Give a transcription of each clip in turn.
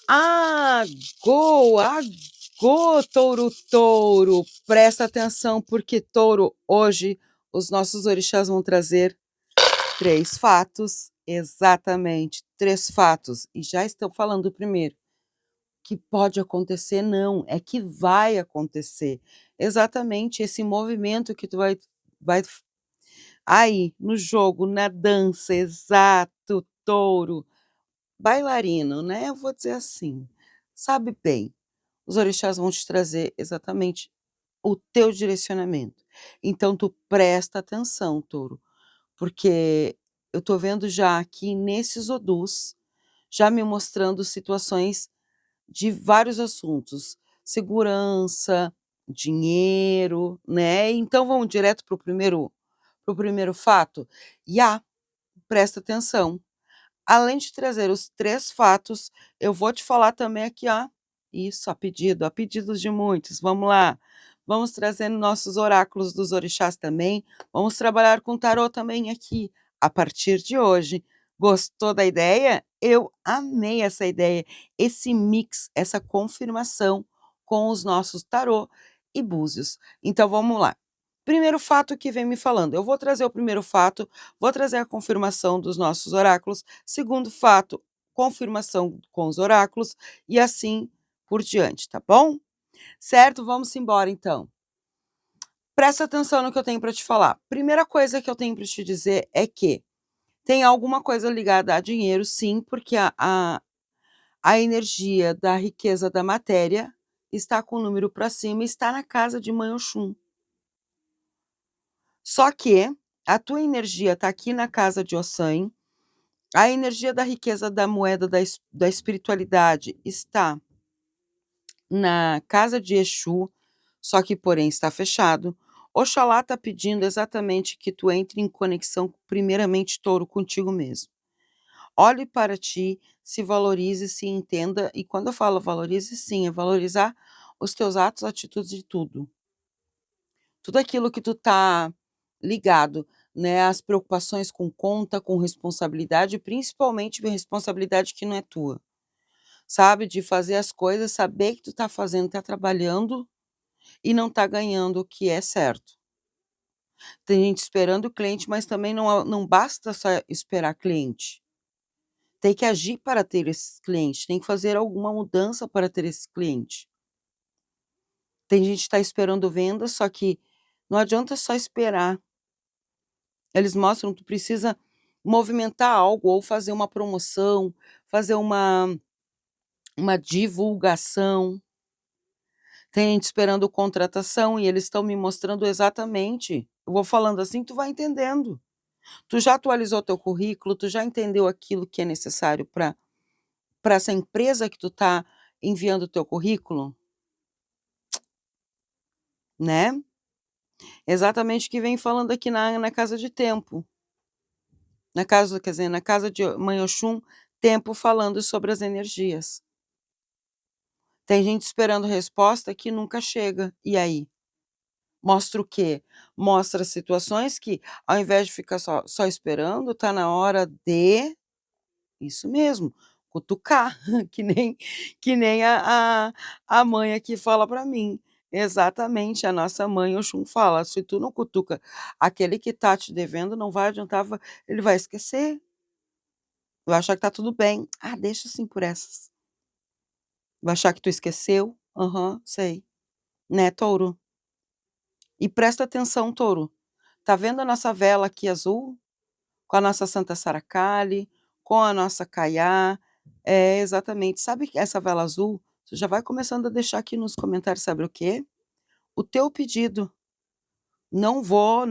Agô, agô, touro, touro. Presta atenção, porque, touro, hoje os nossos orixás vão trazer 3 fatos, exatamente, 3 fatos. E já estão falando primeiro, que pode acontecer não, é que vai acontecer. Exatamente esse movimento que tu vai aí, no jogo, na dança, exato, touro. Bailarino, né, eu vou dizer assim, sabe bem, os orixás vão te trazer exatamente o teu direcionamento. Então tu presta atenção, touro, porque eu tô vendo já aqui nesses odus, já me mostrando situações de vários assuntos, segurança, dinheiro, né, então vamos direto para o primeiro fato? Ya, presta atenção. Além de trazer os 3 fatos, eu vou te falar também aqui, ó, isso, a pedidos de muitos, vamos lá. Vamos trazer nossos oráculos dos orixás também, vamos trabalhar com tarô também aqui, a partir de hoje. Gostou da ideia? Eu amei essa ideia, esse mix, essa confirmação com os nossos tarô e búzios. Então vamos lá. Primeiro fato que vem me falando, eu vou trazer o primeiro fato, vou trazer a confirmação dos nossos oráculos, segundo fato, confirmação com os oráculos e assim por diante, tá bom? Certo? Vamos embora então. Presta atenção no que eu tenho para te falar. Primeira coisa que eu tenho para te dizer é que tem alguma coisa ligada a dinheiro, sim, porque a energia da riqueza da matéria está com o número para cima e está na casa de Mãe Oxum. Só que a tua energia está aqui na casa de Ossan, a energia da riqueza da moeda da espiritualidade está na casa de Exu, só que porém está fechado. Oxalá está pedindo exatamente que tu entre em conexão, primeiramente, touro, contigo mesmo. Olhe para ti, se valorize, se entenda, e quando eu falo valorize, sim, é valorizar os teus atos, atitudes e tudo. Tudo aquilo que tu tá ligado, né, as preocupações com conta, com responsabilidade, principalmente responsabilidade que não é tua, sabe, de fazer as coisas, saber que tu tá fazendo, tá trabalhando e não tá ganhando o que é certo. Tem gente esperando o cliente, mas também não basta só esperar cliente. Tem que agir para ter esses clientes, tem que fazer alguma mudança para ter esse cliente. Tem gente que tá esperando venda, só que não adianta só esperar. Eles mostram que tu precisa movimentar algo ou fazer uma promoção, fazer uma divulgação. Tem gente esperando contratação e eles estão me mostrando exatamente, eu vou falando assim, tu vai entendendo. Tu já atualizou teu currículo, tu já entendeu aquilo que é necessário para essa empresa que tu tá enviando o teu currículo? Né. Exatamente o que vem falando aqui na casa de tempo. Na casa quer dizer, na casa de Mãe Oxum, tempo falando sobre as energias. Tem gente esperando resposta que nunca chega, e aí? Mostra o quê? Mostra situações que, ao invés de ficar só esperando, tá na hora de isso mesmo, cutucar, que nem a mãe aqui fala para mim. Exatamente, a nossa mãe Oxum fala: "Se tu não cutuca aquele que tá te devendo, não vai adiantar, ele vai esquecer, vai achar que tá tudo bem. Ah, deixa assim por essas. Vai achar que tu esqueceu. Aham, sei. Né, touro? E presta atenção, touro, tá vendo a nossa vela aqui azul? Com a nossa Santa Saracali, com a nossa Caiá, é, exatamente. Sabe que essa vela azul, você já vai começando a deixar aqui nos comentários, sabe o quê? O teu pedido. Não vou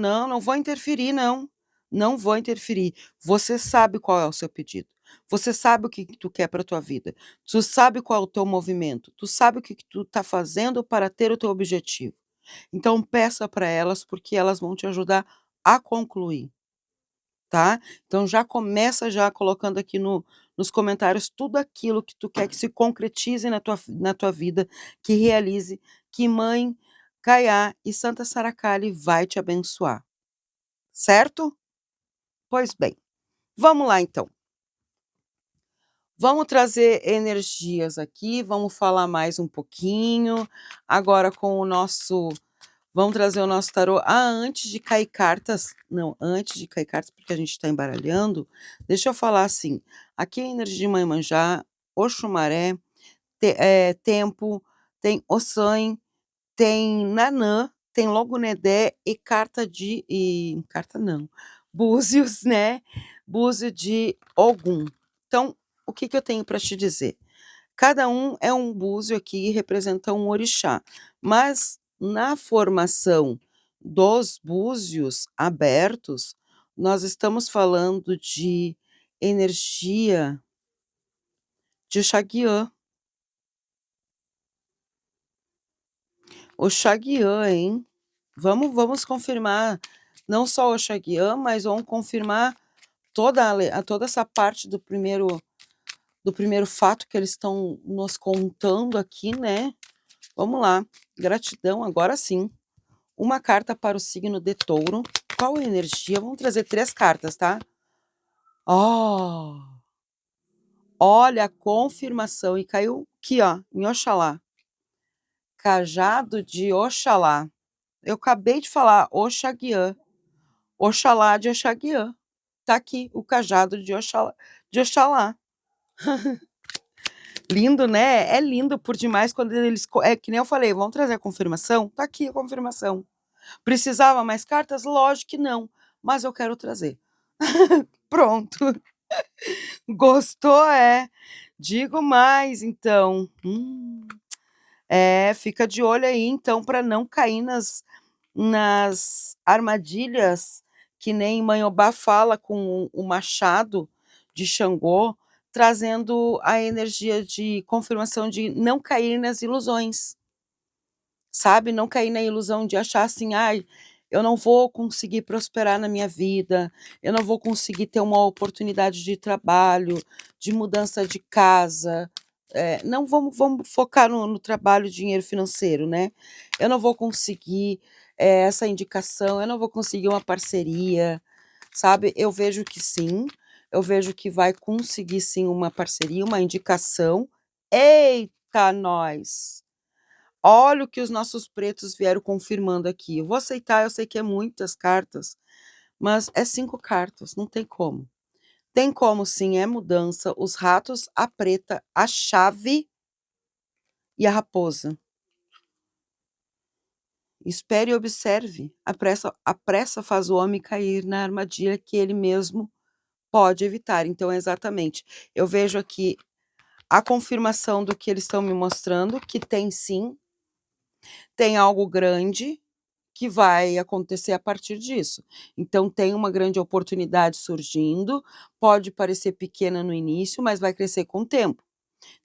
interferir não, não vou interferir. Você sabe qual é o seu pedido. Você sabe o que que tu quer para tua vida. Tu sabe qual é o teu movimento. Tu sabe o que que tu tá fazendo para ter o teu objetivo. Então peça para elas, porque elas vão te ajudar a concluir, tá. Então já começa já colocando aqui nos comentários tudo aquilo que tu quer que se concretize na tua vida, que realize, que Mãe Kaiá e Santa Saracali vai te abençoar, certo? Pois bem, vamos lá então. Vamos trazer energias aqui, vamos falar mais um pouquinho, agora com o nosso vamos trazer o nosso tarô. Antes de cair cartas não, antes de cair cartas, porque a gente está embaralhando, deixa eu falar assim, aqui é a energia de Iemanjá, Oxumaré, Tempo, tem Ossan, tem Nanã, tem Logunedé e carta não, Búzios, né, Búzio de Ogum. Então, o que que eu tenho para te dizer? Cada um é um búzio aqui, representa um orixá, mas na formação dos búzios abertos, nós estamos falando de energia de Oxaguiã. Oxaguiã, hein? Vamos confirmar não só Oxaguiã, mas vamos confirmar toda essa parte do primeiro fato que eles estão nos contando aqui, né? Vamos lá. Gratidão, agora sim. Uma carta para o signo de Touro. Qual a energia? Vamos trazer 3 cartas, tá? Oh! Olha a confirmação. E caiu aqui, ó, em Oxalá. Cajado de Oxalá. Eu acabei de falar Oxaguiã. Oxalá de Oxaguiã. Tá aqui o cajado de Oxalá. De Oxalá. Lindo, né? É lindo por demais quando eles. É que nem eu falei, vamos trazer a confirmação? Tá aqui a confirmação. Precisava mais cartas? Lógico que não, mas eu quero trazer. Pronto. Gostou, é? Digo mais, então. Fica de olho aí, então, para não cair nas armadilhas que nem Manhobá fala com o machado de Xangô, trazendo a energia de confirmação de não cair nas ilusões. Sabe, não cair na ilusão de achar assim: "Ai, eu não vou conseguir prosperar na minha vida, eu não vou conseguir ter uma oportunidade de trabalho, de mudança de casa". Não vamos focar no trabalho, dinheiro financeiro, né. Eu não vou conseguir, essa indicação, eu não vou conseguir uma parceria, sabe. Eu vejo que sim, eu vejo que vai conseguir sim uma parceria, uma indicação. Eita nós! Olha o que os nossos pretos vieram confirmando aqui. Eu vou aceitar, eu sei que é muitas cartas, mas é 5 cartas, não tem como. Tem como sim, é mudança, os ratos, a preta, a chave e a raposa. Espere e observe. A pressa faz o homem cair na armadilha que ele mesmo pode evitar. Então, exatamente, eu vejo aqui a confirmação do que eles estão me mostrando, que tem sim, tem algo grande que vai acontecer a partir disso. Então tem uma grande oportunidade surgindo, pode parecer pequena no início, mas vai crescer com o tempo,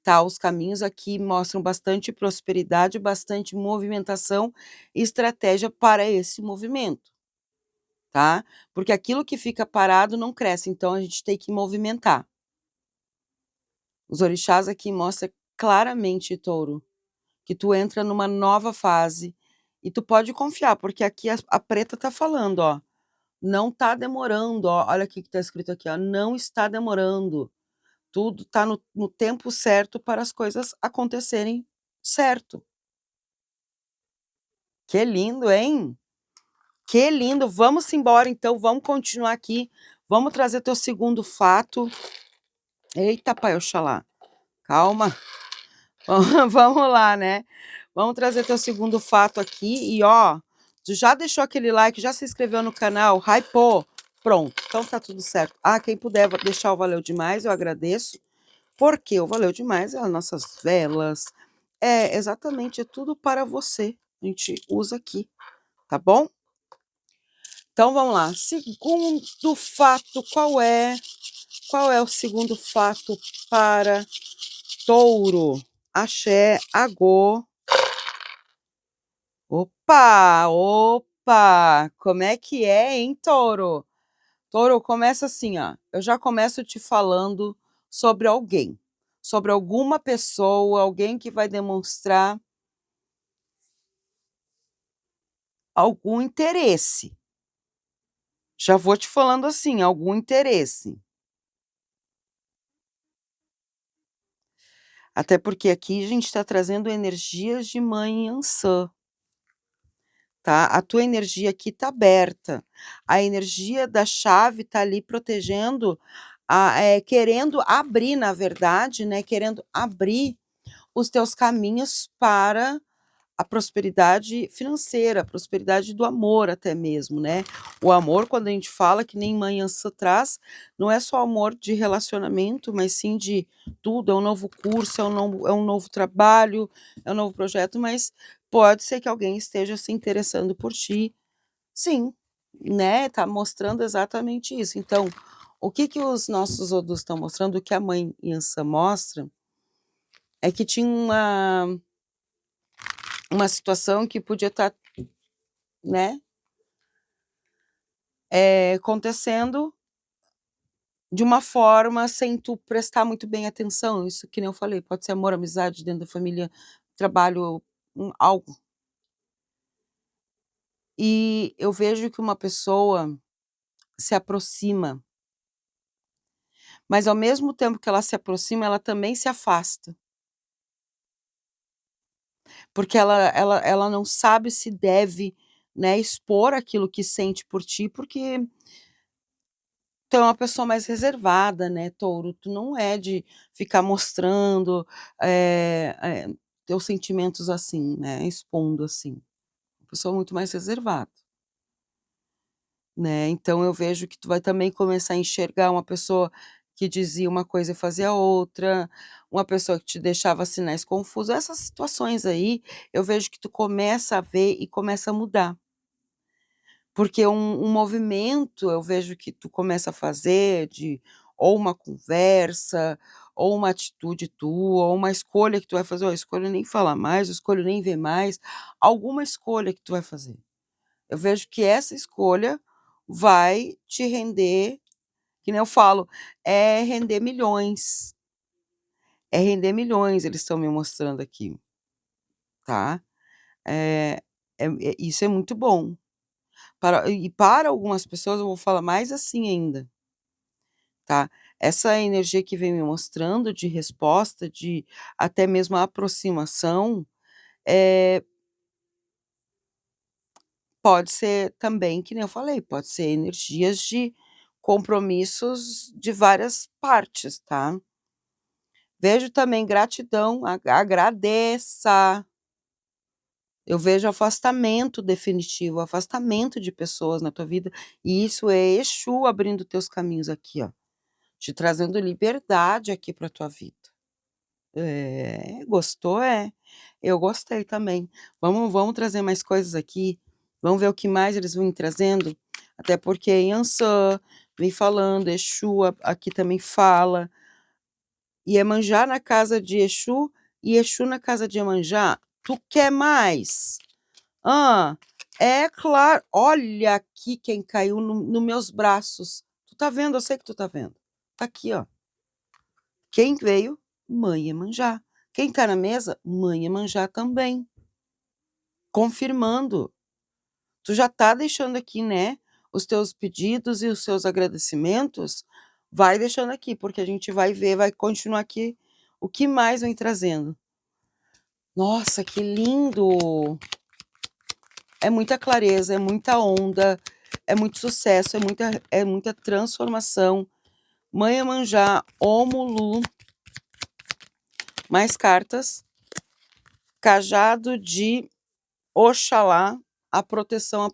tá. Os caminhos aqui mostram bastante prosperidade, bastante movimentação e estratégia para esse movimento, tá. Porque aquilo que fica parado não cresce, então a gente tem que movimentar. Os orixás aqui mostra claramente, Touro, que tu entra numa nova fase e tu pode confiar, porque aqui a preta tá falando, ó: "Não tá demorando", ó, olha aqui que tá escrito aqui, ó: "Não está demorando, tudo tá no tempo certo para as coisas acontecerem certo". Que lindo, hein? Que lindo, vamos embora então, vamos continuar aqui, vamos trazer teu segundo fato. Eita pai Oxalá, calma. Vamos lá, né. Vamos trazer teu segundo fato aqui e ó, tu já deixou aquele like, já se inscreveu no canal, hypou, pronto, então tá tudo certo. Quem puder deixar o valeu demais, eu agradeço, porque o valeu demais é as nossas velas, exatamente, é tudo para você, a gente usa aqui, tá bom? Então vamos lá, segundo fato, qual é o segundo fato para Touro? Axé, agô. Opa, opa, como é que é, hein, Touro? Touro, começa assim, ó, eu já começo te falando sobre alguém, sobre alguma pessoa, alguém que vai demonstrar algum interesse. Já vou te falando assim, algum interesse. Até porque aqui a gente está trazendo energias de mãe Ançã, tá? A tua energia aqui tá aberta, a energia da chave tá ali protegendo, querendo abrir, na verdade, né, querendo abrir os teus caminhos para a prosperidade financeira, a prosperidade do amor até mesmo, né. O amor, quando a gente fala, que nem Mãe Ançã traz, não é só amor de relacionamento, mas sim de tudo, é um novo curso, é um novo trabalho, é um novo projeto, mas pode ser que alguém esteja se interessando por ti. Sim, né, tá mostrando exatamente isso. Então, o que que os nossos odus estão mostrando, o que a Mãe Ançã mostra, é que tinha uma situação que podia estar, né, acontecendo de uma forma sem tu prestar muito bem atenção, isso que nem eu falei, pode ser amor, amizade, dentro da família, trabalho, algo. E eu vejo que uma pessoa se aproxima, mas ao mesmo tempo que ela se aproxima, ela também se afasta, porque ela não sabe se deve, né, expor aquilo que sente por ti, porque tu é uma pessoa mais reservada, né, touro, tu não é de ficar mostrando, teus sentimentos assim, né, expondo assim, uma pessoa muito mais reservada, né, então eu vejo que tu vai também começar a enxergar uma pessoa que dizia uma coisa e fazia outra, uma pessoa que te deixava sinais confusos, essas situações aí, eu vejo que tu começa a ver e começa a mudar. Porque um movimento eu vejo que tu começa a fazer de ou uma conversa, ou uma atitude tua, ou uma escolha que tu vai fazer: "Ó, escolho nem falar mais, eu escolho nem ver mais", alguma escolha que tu vai fazer. Eu vejo que essa escolha vai te render, que nem eu falo, é render milhões, é render milhões, eles estão me mostrando aqui, tá. Eh, isso é muito bom. Para algumas pessoas eu vou falar mais assim ainda. Tá. Essa energia que vem me mostrando de resposta, de até mesmo aproximação, eh, pode ser também, que nem eu falei, pode ser energias de compromissos de várias partes, tá. Vejo também gratidão, agradeça. Eu vejo afastamento definitivo, afastamento de pessoas na tua vida, e isso é Exu abrindo teus caminhos aqui, ó, te trazendo liberdade aqui para tua vida. É, gostou? É. Eu gostei também. Vamos trazer mais coisas aqui, vamos ver o que mais eles vêm trazendo, até porque Yansan vem falando, Exu aqui também fala, Iemanjá na casa de Exu e Exu na casa de Iemanjá. Tu quer mais? Ah, é claro, olha aqui quem caiu no meus braços. Tu tá vendo? Eu sei que tu tá vendo. Tá aqui, ó. Quem veio? Mãe Iemanjá. Quem tá na mesa? Mãe Iemanjá também, confirmando. Tu já tá deixando aqui, né, os teus pedidos e os seus agradecimentos, vai deixando aqui, porque a gente vai ver, vai continuar aqui, o que mais vem trazendo. Nossa, que lindo! É muita clareza, é muita onda, é muito sucesso, é muita transformação. Mãe Iemanjá, Omulu, mais cartas, cajado de Oxalá, a proteção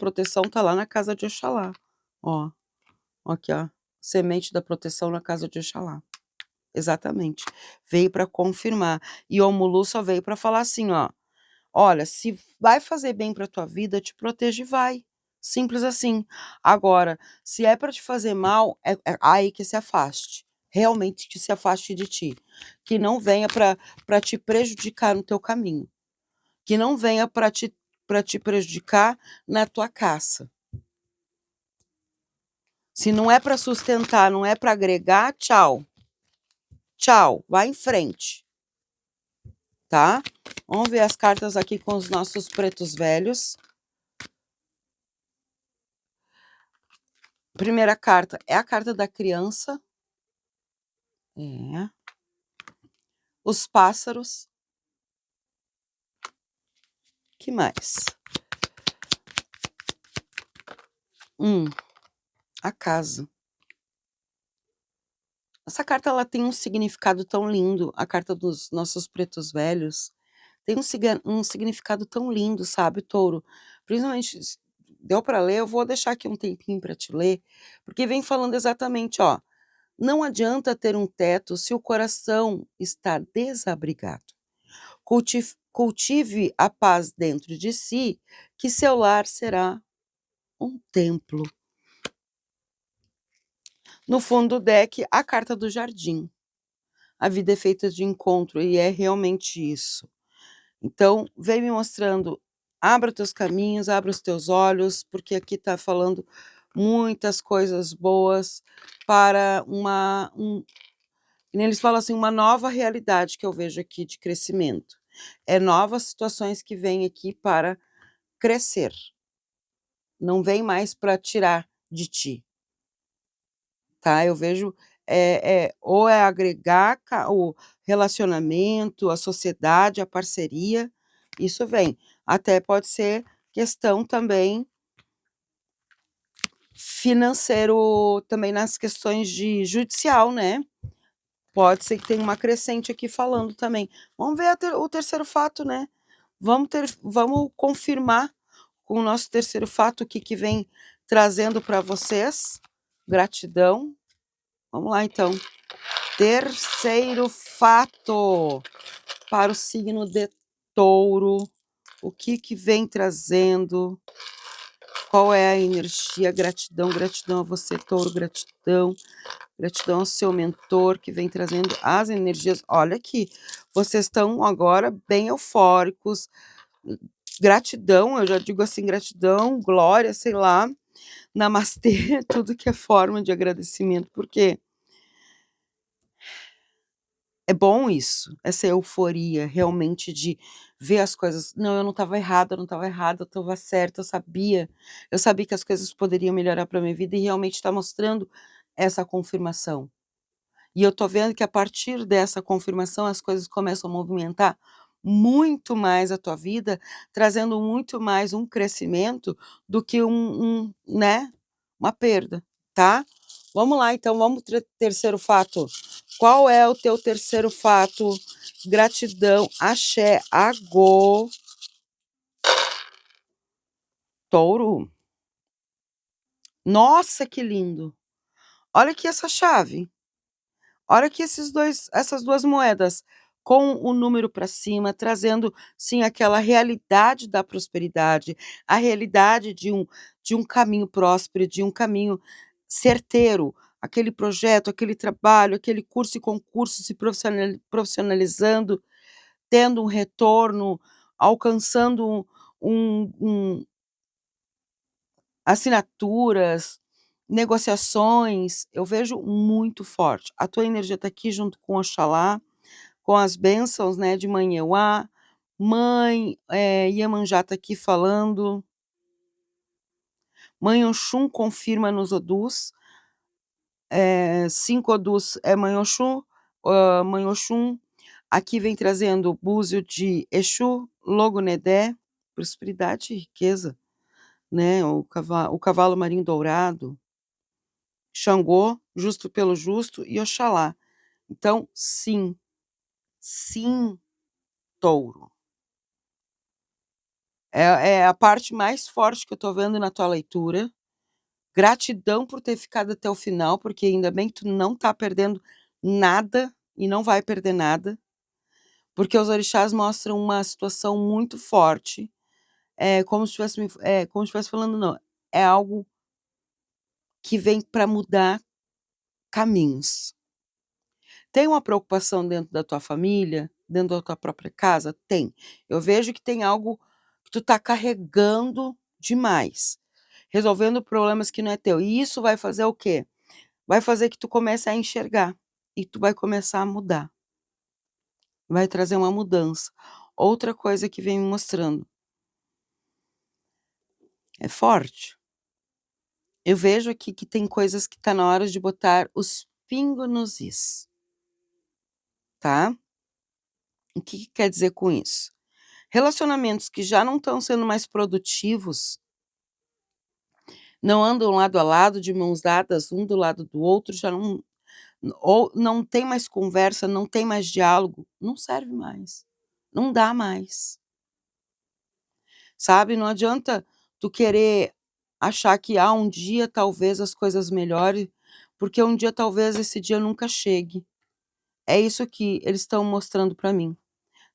tá lá na casa de Oxalá. Ó, aqui ó, semente da proteção na casa de Oxalá. Exatamente, veio para confirmar. E o Omulu só veio para falar assim ó, olha, se vai fazer bem para tua vida, te protege e vai, simples assim. Agora, se é para te fazer mal, é aí que se afaste, realmente que se afaste de ti, que não venha para te prejudicar no teu caminho. Que não venha para te prejudicar na tua caça. Se não é para sustentar, não é para agregar, tchau. Tchau, vai em frente, tá? Vamos ver as cartas aqui com os nossos pretos velhos. Primeira carta é a carta da criança. É. os pássaros. Que mais? A casa. Essa carta ela tem um significado tão lindo, a carta dos nossos pretos velhos, tem um significado tão lindo, sabe, touro? Principalmente, deu para ler, eu vou deixar aqui um tempinho para te ler, porque vem falando exatamente, ó, não adianta ter um teto se o coração está desabrigado. Cultive a paz dentro de si, que seu lar será um templo. No fundo do deck, a carta do jardim. A vida é feita de encontro e é realmente isso. Então, vem me mostrando, abra os teus caminhos, abra os teus olhos, porque aqui está falando muitas coisas boas para eles falam assim, uma nova realidade que eu vejo aqui de crescimento. É novas situações que vêm aqui para crescer. Não vem mais para tirar de ti. Tá? Eu vejo ou é agregar o relacionamento, a sociedade, a parceria, isso vem. Até pode ser questão também financeiro, também nas questões de judicial, né? Pode ser que tenha uma crescente aqui falando também. Vamos ver o terceiro fato, né? Vamos confirmar com o nosso terceiro fato o que vem trazendo para vocês. Gratidão. Vamos lá, então. Terceiro fato para o signo de Touro. O que vem trazendo? Qual é a energia? Gratidão, gratidão a você, Touro, gratidão. Gratidão ao seu mentor que vem trazendo as energias. Olha aqui, vocês estão agora bem eufóricos. Gratidão, eu já digo assim, gratidão, glória, sei lá, namastê, tudo que é forma de agradecimento, porque é bom isso, essa euforia realmente de ver as coisas. Não, eu não estava errada, eu não estava errada, eu estava certa, eu sabia que as coisas poderiam melhorar para minha vida e realmente está mostrando essa confirmação. E eu tô vendo que a partir dessa confirmação as coisas começam a movimentar muito mais a tua vida, trazendo muito mais um crescimento do que né, uma perda, tá? Vamos lá então, vamos terceiro fato. Qual é o teu terceiro fato? Gratidão, axé, agô. Touro. Nossa, que lindo. Olha aqui essa chave. Olha aqui essas duas moedas com o número para cima, trazendo sim aquela realidade da prosperidade, a realidade de um caminho próspero, de um caminho certeiro, aquele projeto, aquele trabalho, aquele curso e concurso se profissionalizando, tendo um retorno, alcançando assinaturas, negociações, eu vejo muito forte. A tua energia está aqui junto com Oxalá, com as bênçãos, né, de Mãe Euá, Mãe Iemanjá está aqui falando. Mãe Oxum confirma nos Odus. 5 Odus é Mãe Oxum, Mãe Oxum. Aqui vem trazendo o búzio de Exu, Logonedé, prosperidade e riqueza, né? O cavalo marinho dourado. Xangô, justo pelo justo, e Oxalá. Então, sim, sim, Touro. É a parte mais forte que eu tô vendo na tua leitura. Gratidão por ter ficado até o final, porque ainda bem que tu não tá perdendo nada e não vai perder nada, porque os orixás mostram uma situação muito forte. Como se estivesse falando, não, é algo que vem para mudar caminhos. Tem uma preocupação dentro da tua família, dentro da tua própria casa? Tem. Eu vejo que tem algo que tu tá carregando demais, resolvendo problemas que não é teu. E isso vai fazer o quê? Vai fazer que tu comece a enxergar e tu vai começar a mudar. Vai trazer uma mudança. Outra coisa que vem me mostrando. É forte. Eu vejo aqui que tem coisas que tá na hora de botar os pingos nos is. Tá? O que quer dizer com isso? Relacionamentos que já não estão sendo mais produtivos, não andam lado a lado, de mãos dadas, um do lado do outro, já não, ou não tem mais conversa, não tem mais diálogo, não serve mais, não dá mais, sabe? Não adianta tu querer achar que, um dia talvez as coisas melhorem, porque um dia talvez esse dia nunca chegue. É isso que eles estão mostrando para mim.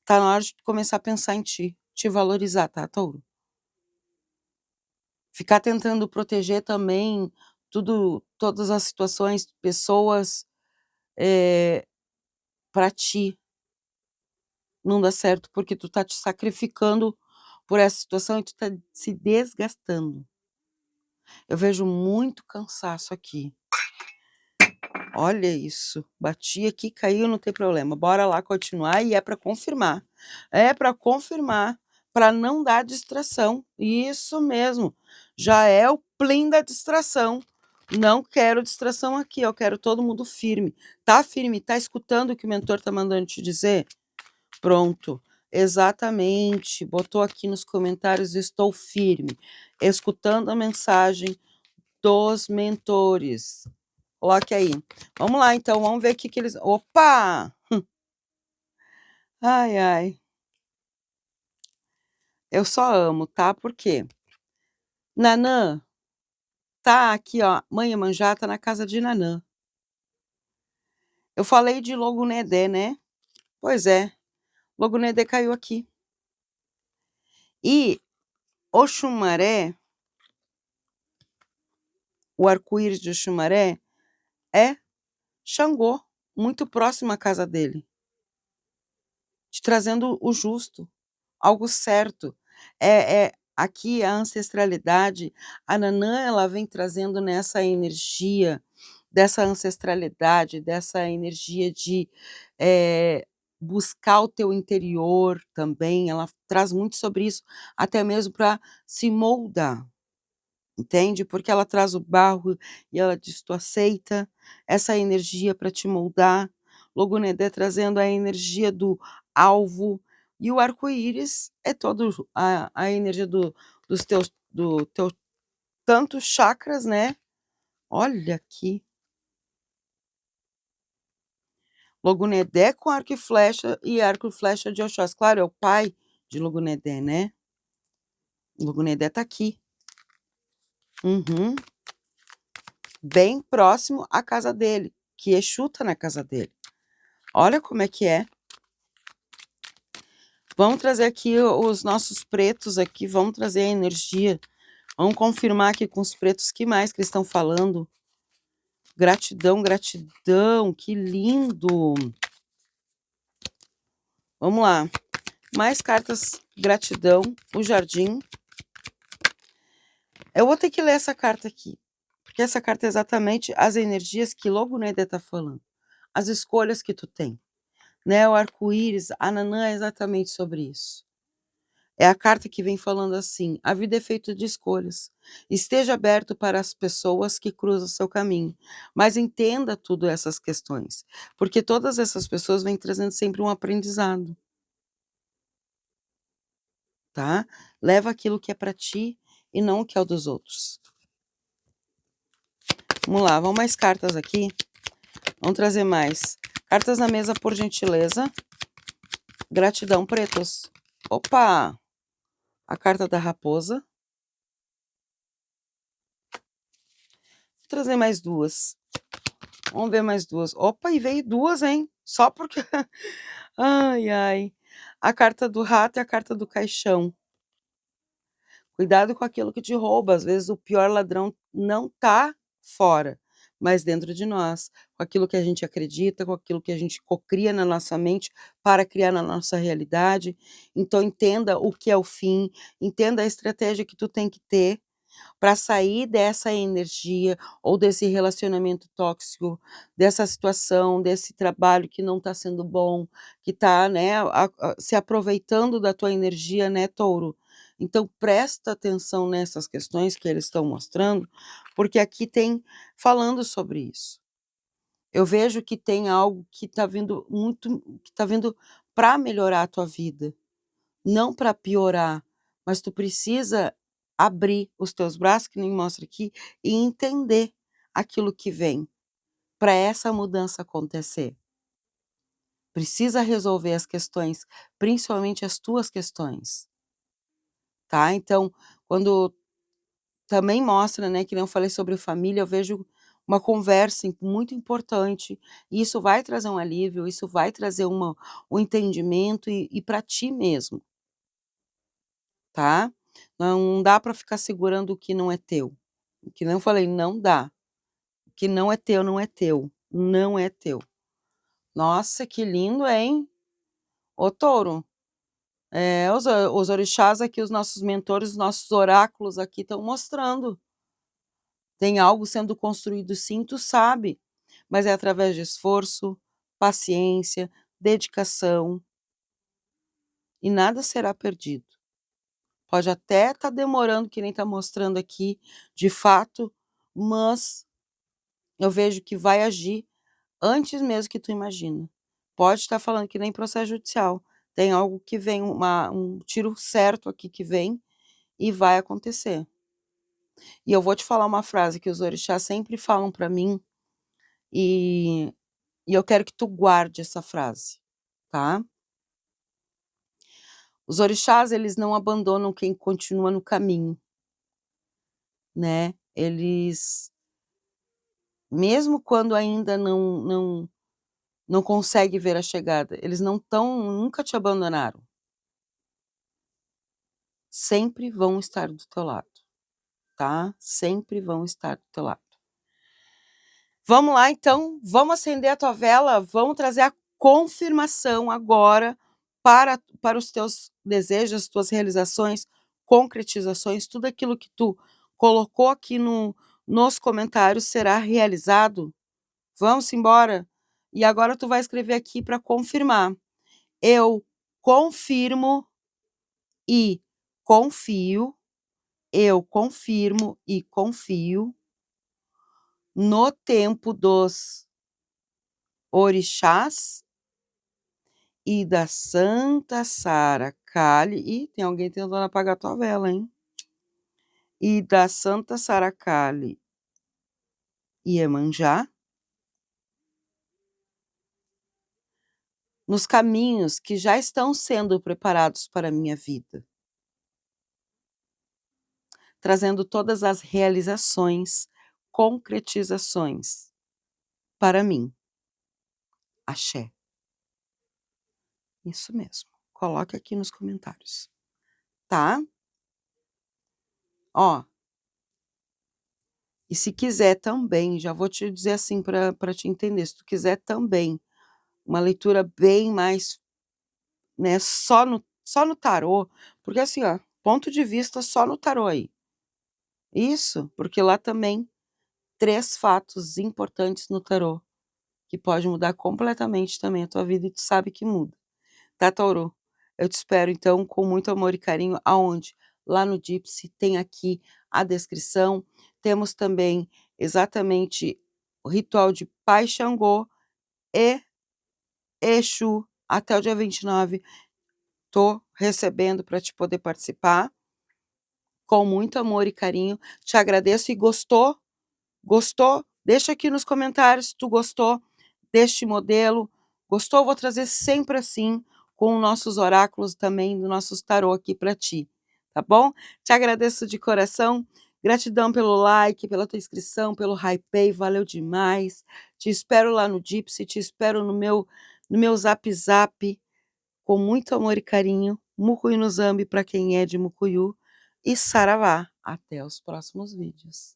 Tá na hora de começar a pensar em ti, te valorizar, tá, Touro? Ficar tentando proteger também todas as situações, pessoas, pra ti, não dá certo, porque tu tá te sacrificando por essa situação e tu tá se desgastando. Eu vejo muito cansaço aqui. Olha isso, bati aqui, caiu, não tem problema, bora lá continuar e é para confirmar. É para confirmar, para não dar distração. Isso mesmo, já é o plim da distração. Não quero distração aqui, eu quero todo mundo firme. Tá firme, tá escutando o que o mentor tá mandando te dizer? Pronto, exatamente, botou aqui nos comentários: "Estou firme", escutando a mensagem dos mentores. Coloque aí. Vamos lá então, vamos ver o que que eles opa! Ai, ai. Eu só amo, tá, por quê? Nanã tá aqui, ó, mãe Iemanjá tá na casa de Nanã. Eu falei de Logunedé, né? Pois é, Logunedé caiu aqui. E Oxumaré, o arco-íris de Oxumaré, é Xangô, muito próximo à casa dele, te trazendo o justo, algo certo. Aqui a ancestralidade, a Nanã ela vem trazendo nessa energia dessa ancestralidade, dessa energia de, buscar o teu interior também, ela traz muito sobre isso, até mesmo para se moldar. Entende? Porque ela traz o barro e ela diz: "Tu aceita essa energia para te moldar". Logunedé trazendo a energia do alvo, e o arco-íris é todo a energia dos teus do teu tanto chakras, né. Olha aqui, Logunedé com arco e flecha de Oxós. Claro, é o pai de Logunedé, né. Logunedé tá aqui. Uhum. Bem próximo à casa dele, que Exu tá na casa dele. Olha como é que é. Vamos trazer aqui os nossos pretos aqui, vamos trazer a energia. Vamos confirmar aqui com os pretos que mais que eles estão falando. Gratidão, gratidão, que lindo. Vamos lá. Mais cartas, gratidão, o jardim. Eu vou ter que ler essa carta aqui, porque essa carta é exatamente as energias que Logunedé tá falando. As escolhas que tu tem, né? O arco-íris, a Nanã é exatamente sobre isso. É a carta que vem falando assim: "A vida é feita de escolhas. Esteja aberto para as pessoas que cruzam seu caminho, mas entenda tudo essas questões, porque todas essas pessoas vêm trazendo sempre um aprendizado, tá? Leva aquilo que é para ti e não o que é o dos outros". Vamos lá, vamos mais cartas aqui. Vamos trazer mais. Cartas na mesa, por gentileza. Gratidão, pretos. Opa! A carta da raposa. Vou trazer mais duas. Vamos ver mais duas. Opa, e veio duas, hein? Só porque ai, ai. A carta do rato e a carta do caixão. Cuidado com aquilo que te rouba, às vezes o pior ladrão não tá fora, mas dentro de nós, com aquilo que a gente acredita, com aquilo que a gente cocria na nossa mente para criar na nossa realidade. Então entenda o que é o fim, entenda a estratégia que tu tem que ter para sair dessa energia ou desse relacionamento tóxico, dessa situação, desse trabalho que não está sendo bom, que está, né, se aproveitando da tua energia, né, Touro. Então presta atenção nessas questões que eles estão mostrando, porque aqui tem falando sobre isso. Eu vejo que tem algo que está vindo muito, que está vindo para melhorar a tua vida, não para piorar, mas tu precisa abrir os teus braços, que nem mostra aqui, e entender aquilo que vem, para essa mudança acontecer. Precisa resolver as questões, principalmente as tuas questões, tá. Então, quando também mostra, né, que nem eu falei sobre família, eu vejo uma conversa muito importante, e isso vai trazer um alívio, isso vai trazer um entendimento e para ti mesmo, tá. Não dá para ficar segurando o que não é teu. Que nem eu falei, não dá. O que não é teu, não é teu, não é teu. Nossa, que lindo, hein. Ô touro, os orixás aqui, os nossos mentores, os nossos oráculos aqui estão mostrando. Tem algo sendo construído sim, tu sabe, mas é através de esforço, paciência, dedicação, e nada será perdido. Pode até estar demorando, que nem está mostrando aqui, de fato, mas eu vejo que vai agir antes mesmo que tu imagina. Pode estar falando que nem processo judicial, tem algo que vem, um tiro certo aqui que vem e vai acontecer. E eu vou te falar uma frase que os orixás sempre falam para mim, e eu quero que tu guarde essa frase, tá. Os orixás, eles não abandonam quem continua no caminho, né, eles, mesmo quando ainda não consegue ver a chegada, eles nunca te abandonaram. Sempre vão estar do teu lado, tá, sempre vão estar do teu lado. Vamos lá então, vamos acender a tua vela, vamos trazer a confirmação agora para os teus desejos, as tuas realizações, concretizações, tudo aquilo que tu colocou aqui nos comentários será realizado. Vamos embora? E agora tu vai escrever aqui para confirmar. Eu confirmo e confio, eu confirmo e confio no tempo dos orixás e da Santa Sara Kali. Ih, tem alguém tentando apagar tua vela, hein? E da Santa Sara Kali Iemanjá, nos caminhos que já estão sendo preparados para a minha vida, trazendo todas as realizações, concretizações para mim. Axé. Isso mesmo. Coloque aqui nos comentários, tá? Ó, e se quiser também, já vou te dizer assim para te entender, se tu quiser também uma leitura bem mais, né, só no tarô, porque assim, ó, ponto de vista só no tarô aí. Isso, porque lá também 3 fatos importantes no tarô, que pode mudar completamente também a tua vida e tu sabe que muda, tá, tauro? Eu te espero então com muito amor e carinho, aonde? Lá no Dipsy, tem aqui a descrição, temos também exatamente o ritual de Pai Xangô e Exu, até o dia 29, tô recebendo para te poder participar, com muito amor e carinho, te agradeço e gostou? Gostou? Deixa aqui nos comentários se tu gostou deste modelo. Gostou? Vou trazer sempre assim, com nossos oráculos também, do nossos tarô aqui para ti, tá bom? Te agradeço de coração, gratidão pelo like, pela tua inscrição, pelo hypei, valeu demais. Te espero lá no Dipsy, te espero no meu Zap Zap, com muito amor e carinho. Mucuyu no Zambi para quem é de Mucuyu. E saravá. Até os próximos vídeos.